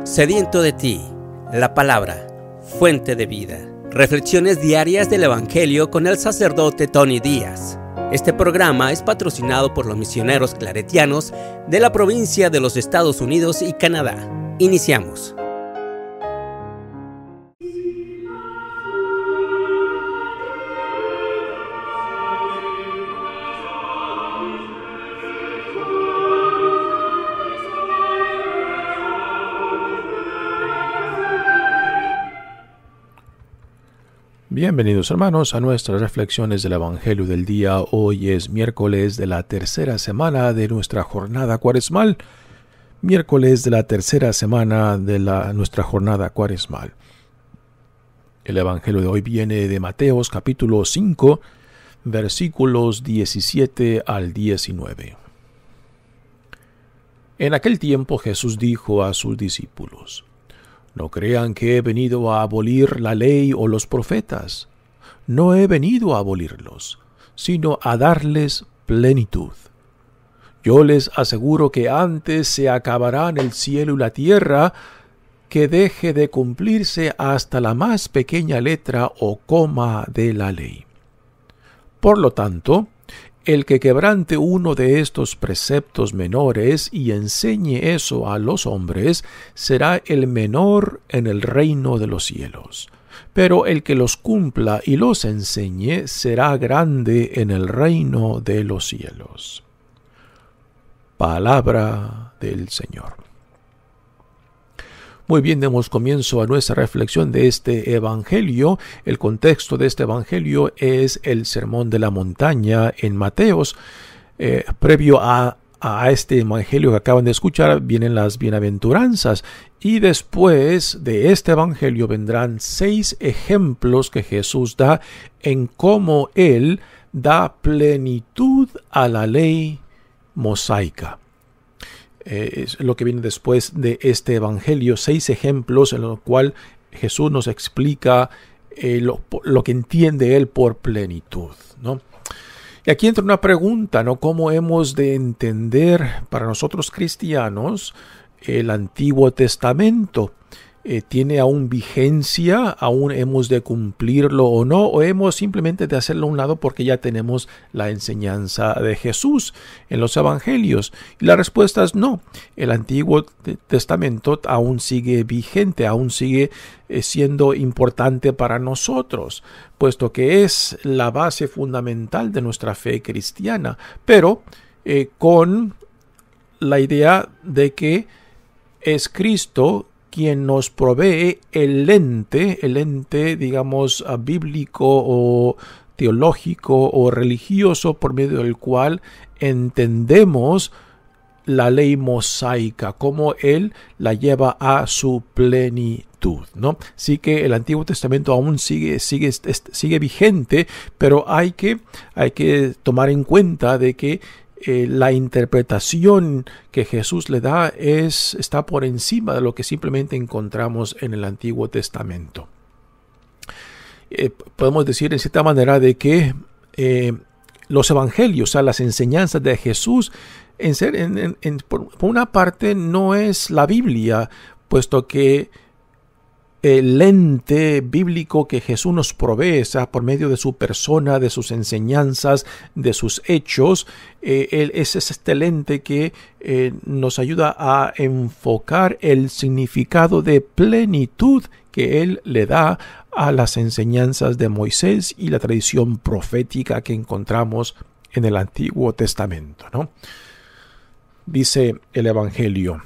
Sediento de ti, la palabra, fuente de vida. Reflexiones diarias del Evangelio con el sacerdote Tony Díaz. Este programa es patrocinado por los misioneros claretianos de la provincia de los Estados Unidos y Canadá. Iniciamos. Bienvenidos hermanos a nuestras reflexiones del Evangelio del día. Hoy es miércoles de la tercera semana de nuestra jornada cuaresmal. Miércoles de la tercera semana de nuestra jornada cuaresmal. El Evangelio de hoy viene de Mateos capítulo 5, versículos 17 al 19. En aquel tiempo Jesús dijo a sus discípulos: No crean que he venido a abolir la ley o los profetas. No he venido a abolirlos, sino a darles plenitud. Yo les aseguro que antes se acabarán el cielo y la tierra que deje de cumplirse hasta la más pequeña letra o coma de la ley. Por lo tanto, el que quebrante uno de estos preceptos menores y enseñe eso a los hombres, será el menor en el reino de los cielos. Pero el que los cumpla y los enseñe, será grande en el reino de los cielos. Palabra del Señor. Muy bien, demos comienzo a nuestra reflexión de este Evangelio. El contexto de este Evangelio es el Sermón de la Montaña en Mateos. Previo a este Evangelio que acaban de escuchar, vienen las bienaventuranzas. Y después de este Evangelio vendrán 6 ejemplos que Jesús da en cómo Él da plenitud a la ley mosaica. Es lo que viene después de este Evangelio, 6 ejemplos en los cuales Jesús nos explica lo que entiende Él por plenitud, ¿no? Y aquí entra una pregunta, ¿no? ¿Cómo hemos de entender para nosotros cristianos el Antiguo Testamento? ¿Tiene aún vigencia? ¿Aún hemos de cumplirlo o no? ¿O hemos simplemente de hacerlo a un lado porque ya tenemos la enseñanza de Jesús en los evangelios? Y la respuesta es no. El Antiguo Testamento aún sigue vigente, aún sigue siendo importante para nosotros, puesto que es la base fundamental de nuestra fe cristiana, pero con la idea de que es Cristo quien nos provee el lente, digamos, bíblico o teológico o religioso por medio del cual entendemos la ley mosaica, cómo Él la lleva a su plenitud, ¿no? Sí que el Antiguo Testamento aún sigue vigente, pero hay que tomar en cuenta de que la interpretación que Jesús le da está por encima de lo que simplemente encontramos en el Antiguo Testamento. Podemos decir en cierta manera de que los evangelios, o sea, las enseñanzas de Jesús, por una parte no es la Biblia, puesto que el lente bíblico que Jesús nos provee, o sea, por medio de su persona, de sus enseñanzas, de sus hechos, es este lente que nos ayuda a enfocar el significado de plenitud que Él le da a las enseñanzas de Moisés y la tradición profética que encontramos en el Antiguo Testamento, ¿no? Dice el Evangelio: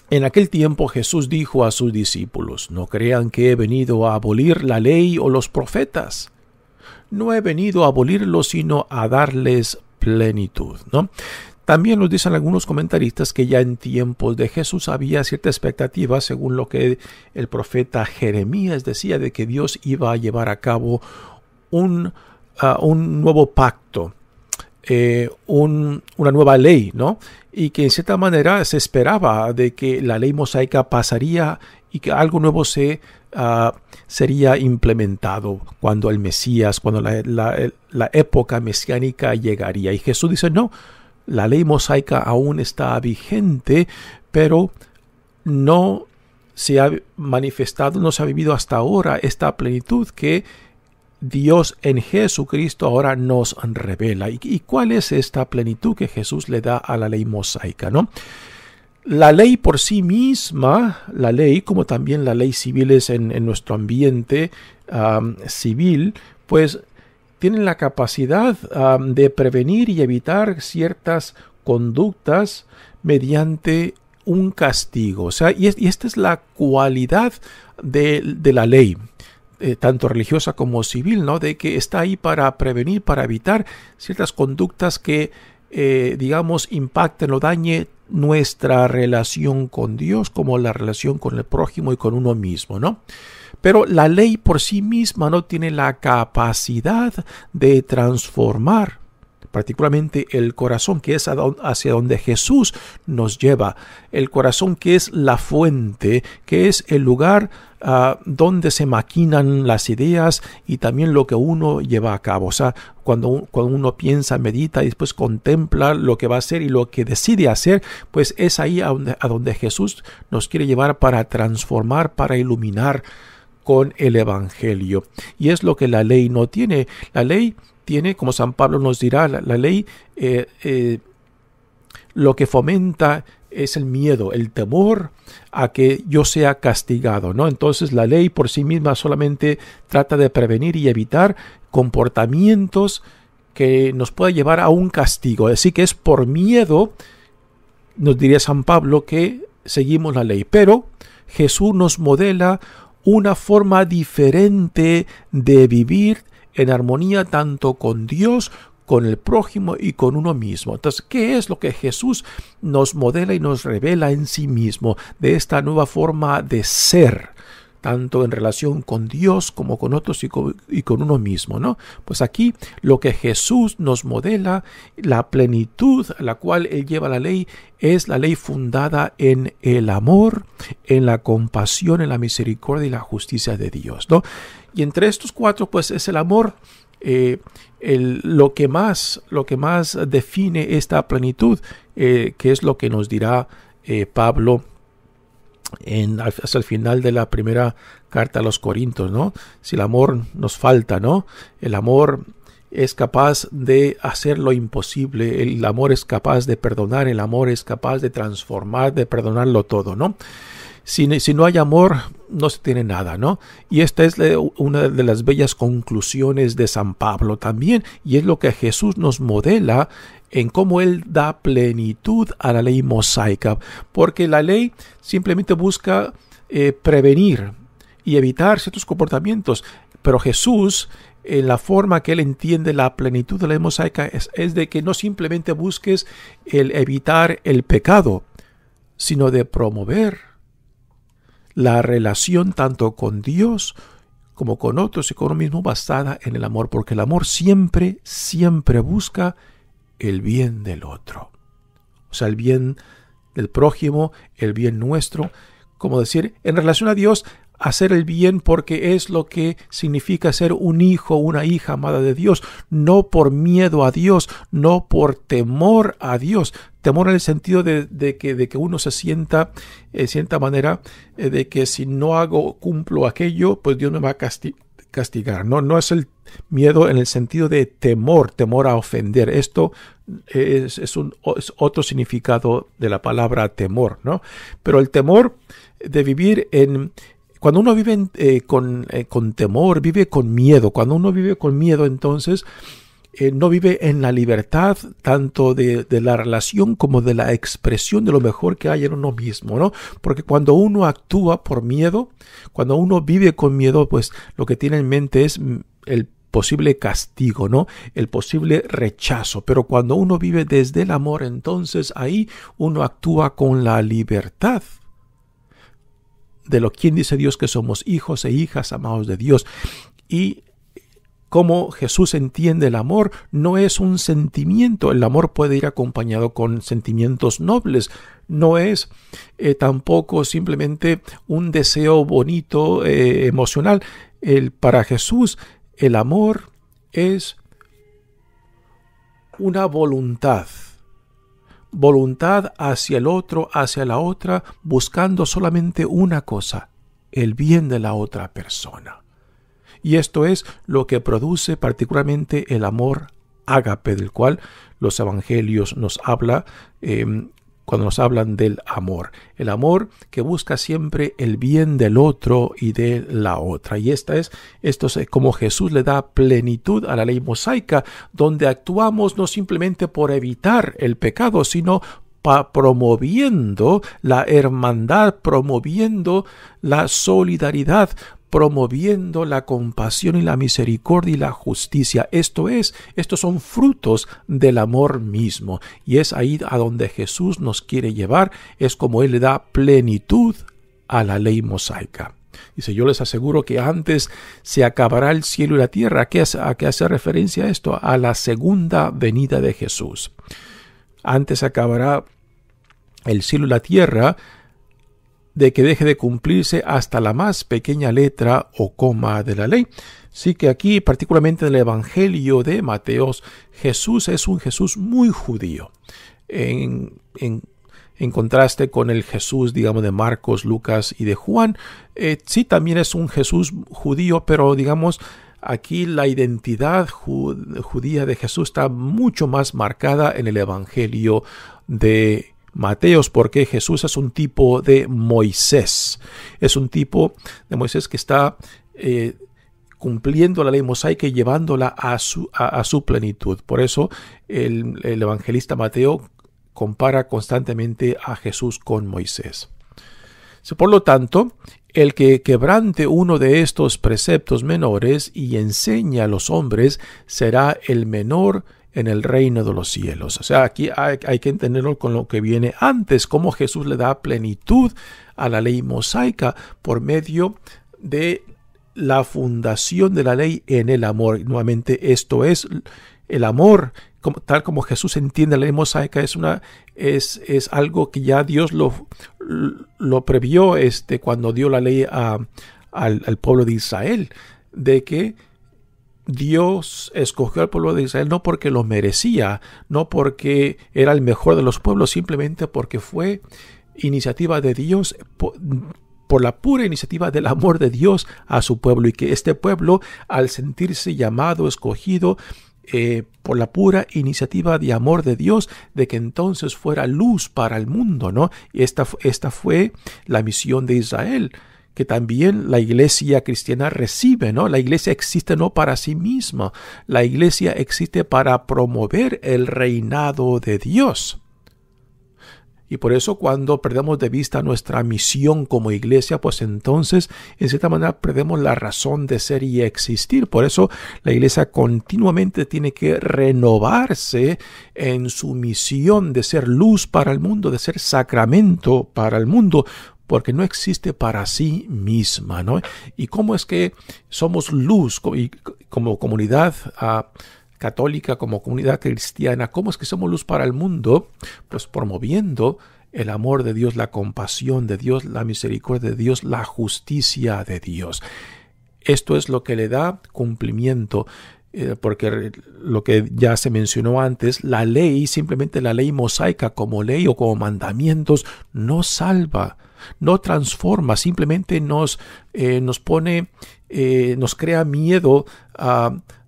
En aquel tiempo Jesús dijo a sus discípulos: No crean que he venido a abolir la ley o los profetas. No he venido a abolirlos, sino a darles plenitud, ¿no? También nos dicen algunos comentaristas que ya en tiempos de Jesús había cierta expectativa, según lo que el profeta Jeremías decía, de que Dios iba a llevar a cabo un nuevo pacto, una nueva ley, ¿no? Y que en cierta manera se esperaba de que la ley mosaica pasaría y que algo nuevo sería implementado cuando el Mesías, cuando la época mesiánica llegaría. Y Jesús dice, no, la ley mosaica aún está vigente, pero no se ha manifestado, no se ha vivido hasta ahora esta plenitud que Dios en Jesucristo ahora nos revela. ¿Y cuál es esta plenitud que Jesús le da a la ley mosaica, no? La ley por sí misma, la ley como también las leyes civiles en nuestro ambiente civil, pues tienen la capacidad de prevenir y evitar ciertas conductas mediante un castigo. O sea, y esta es la cualidad de la ley, tanto religiosa como civil, ¿no? De que está ahí para prevenir, para evitar ciertas conductas que, digamos, impacten o dañen nuestra relación con Dios, como la relación con el prójimo y con uno mismo, ¿no? Pero la ley por sí misma no tiene la capacidad de transformar particularmente el corazón, que es hacia donde Jesús nos lleva, el corazón que es la fuente, que es el lugar donde se maquinan las ideas y también lo que uno lleva a cabo. O sea, cuando uno piensa, medita y después contempla lo que va a hacer y lo que decide hacer, pues es ahí a donde Jesús nos quiere llevar para transformar, para iluminar con el Evangelio. Y es lo que la ley no tiene. La ley tiene, como San Pablo nos dirá, la ley lo que fomenta es el miedo, el temor a que yo sea castigado, ¿no? Entonces la ley por sí misma solamente trata de prevenir y evitar comportamientos que nos pueda llevar a un castigo. Así que es por miedo, nos diría San Pablo, que seguimos la ley. Pero Jesús nos modela una forma diferente de vivir en armonía tanto con Dios, con el prójimo y con uno mismo. Entonces, ¿qué es lo que Jesús nos modela y nos revela en sí mismo de esta nueva forma de ser, tanto en relación con Dios como con otros y con uno mismo, ¿no? Pues aquí lo que Jesús nos modela, la plenitud a la cual Él lleva la ley, es la ley fundada en el amor, en la compasión, en la misericordia y la justicia de Dios, ¿no? Y entre estos cuatro, pues es el amor lo que más define esta plenitud, que es lo que nos dirá Pablo hasta el final de la primera carta a los Corintios, ¿no? Si el amor nos falta, ¿no? El amor es capaz de hacer lo imposible, el amor es capaz de perdonar, el amor es capaz de transformar, de perdonarlo todo, ¿no? Si no hay amor, no se tiene nada, ¿no? Y esta es una de las bellas conclusiones de San Pablo también, y es lo que Jesús nos modela en cómo Él da plenitud a la ley mosaica, porque la ley simplemente busca prevenir y evitar ciertos comportamientos, pero Jesús, en la forma que Él entiende la plenitud de la ley mosaica, es de que no simplemente busques el evitar el pecado, sino de promover la relación tanto con Dios como con otros y con uno mismo basada en el amor, porque el amor siempre busca el bien del otro. O sea, el bien del prójimo, el bien nuestro, como decir, en relación a Dios, hacer el bien porque es lo que significa ser un hijo, una hija amada de Dios, no por miedo a Dios, no por temor a Dios. Temor en el sentido de que uno se sienta, de cierta manera, de que si no cumplo aquello, pues Dios me va a castigar. No es el miedo en el sentido de temor a ofender. Esto es otro significado de la palabra temor, ¿no? Pero el temor de vivir cuando uno vive con temor, vive con miedo. Cuando uno vive con miedo, entonces no vive en la libertad tanto de la relación como de la expresión de lo mejor que hay en uno mismo, ¿no? Porque cuando uno actúa por miedo, cuando uno vive con miedo, pues lo que tiene en mente es el posible castigo, ¿no? El posible rechazo. Pero cuando uno vive desde el amor, entonces ahí uno actúa con la libertad de quien dice Dios que somos hijos e hijas amados de Dios. Y como Jesús entiende el amor, no es un sentimiento. El amor puede ir acompañado con sentimientos nobles. No es tampoco simplemente un deseo bonito, emocional. Para Jesús, el amor es una voluntad voluntad hacia el otro, hacia la otra, buscando solamente una cosa, el bien de la otra persona. Y esto es lo que produce particularmente el amor ágape, del cual los evangelios nos habla cuando nos hablan del amor. El amor que busca siempre el bien del otro y de la otra. Y esto es como Jesús le da plenitud a la ley mosaica, donde actuamos no simplemente por evitar el pecado, sino promoviendo la hermandad, promoviendo la solidaridad, promoviendo la compasión y la misericordia y la justicia. Estos son frutos del amor mismo. Y es ahí a donde Jesús nos quiere llevar. Es como Él le da plenitud a la ley mosaica. Dice, yo les aseguro que antes se acabará el cielo y la tierra. ¿A qué hace referencia esto? A la segunda venida de Jesús. Antes se acabará el cielo y la tierra de que deje de cumplirse hasta la más pequeña letra o coma de la ley. Sí que aquí, particularmente en el Evangelio de Mateo, Jesús es un Jesús muy judío. En contraste con el Jesús, digamos, de Marcos, Lucas y de Juan, sí también es un Jesús judío, pero digamos, aquí la identidad judía de Jesús está mucho más marcada en el Evangelio de Mateos, porque Jesús es un tipo de Moisés. Es un tipo de Moisés que está cumpliendo la ley mosaica y llevándola a su plenitud. Por eso el evangelista Mateo compara constantemente a Jesús con Moisés. Por lo tanto, el que quebrante uno de estos preceptos menores y enseña a los hombres será el menor en el reino de los cielos. O sea, aquí hay que entenderlo con lo que viene antes, cómo Jesús le da plenitud a la ley mosaica por medio de la fundación de la ley en el amor. Y nuevamente, esto es el amor, tal como Jesús entiende la ley mosaica, es algo que ya Dios lo previó cuando dio la ley al pueblo de Israel, de que Dios escogió al pueblo de Israel no porque lo merecía, no porque era el mejor de los pueblos, simplemente porque fue iniciativa de Dios, por la pura iniciativa del amor de Dios a su pueblo, y que este pueblo, al sentirse llamado, escogido, por la pura iniciativa de amor de Dios, de que entonces fuera luz para el mundo, ¿no? Y esta fue la misión de Israel, que también la iglesia cristiana recibe, ¿no? La iglesia existe no para sí misma, la iglesia existe para promover el reinado de Dios. Y por eso cuando perdemos de vista nuestra misión como iglesia, pues entonces en cierta manera perdemos la razón de ser y existir. Por eso la iglesia continuamente tiene que renovarse en su misión de ser luz para el mundo, de ser sacramento para el mundo, porque no existe para sí misma, ¿no? ¿Y cómo es que somos luz como comunidad católica, como comunidad cristiana? ¿Cómo es que somos luz para el mundo? Pues promoviendo el amor de Dios, la compasión de Dios, la misericordia de Dios, la justicia de Dios. Esto es lo que le da cumplimiento, porque lo que ya se mencionó antes, la ley, simplemente la ley mosaica como ley o como mandamientos, no salva, no transforma, simplemente nos pone, nos crea miedo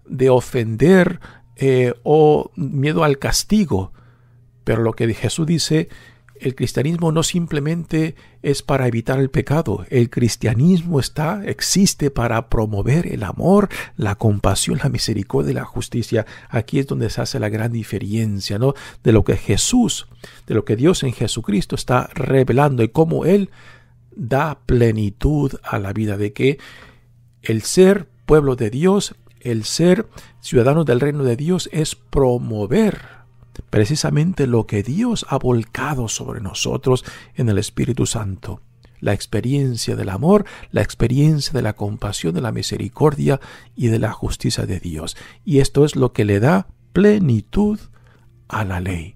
de ofender o miedo al castigo. Pero lo que Jesús dice, el cristianismo no simplemente es para evitar el pecado. El cristianismo existe para promover el amor, la compasión, la misericordia y la justicia. Aquí es donde se hace la gran diferencia, ¿no? De lo que Dios en Jesucristo está revelando y cómo Él da plenitud a la vida, de que el ser pueblo de Dios, el ser ciudadanos del reino de Dios, es promover precisamente lo que Dios ha volcado sobre nosotros en el Espíritu Santo. La experiencia del amor, la experiencia de la compasión, de la misericordia y de la justicia de Dios. Y esto es lo que le da plenitud a la ley.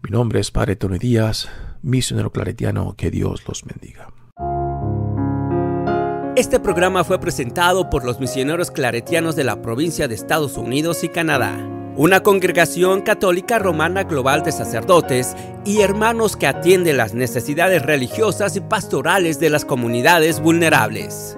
Mi nombre es Padre Tony Díaz, misionero claretiano. Que Dios los bendiga. Este programa fue presentado por los misioneros claretianos de la provincia de Estados Unidos y Canadá. una congregación católica romana global de sacerdotes y hermanos que atiende las necesidades religiosas y pastorales de las comunidades vulnerables.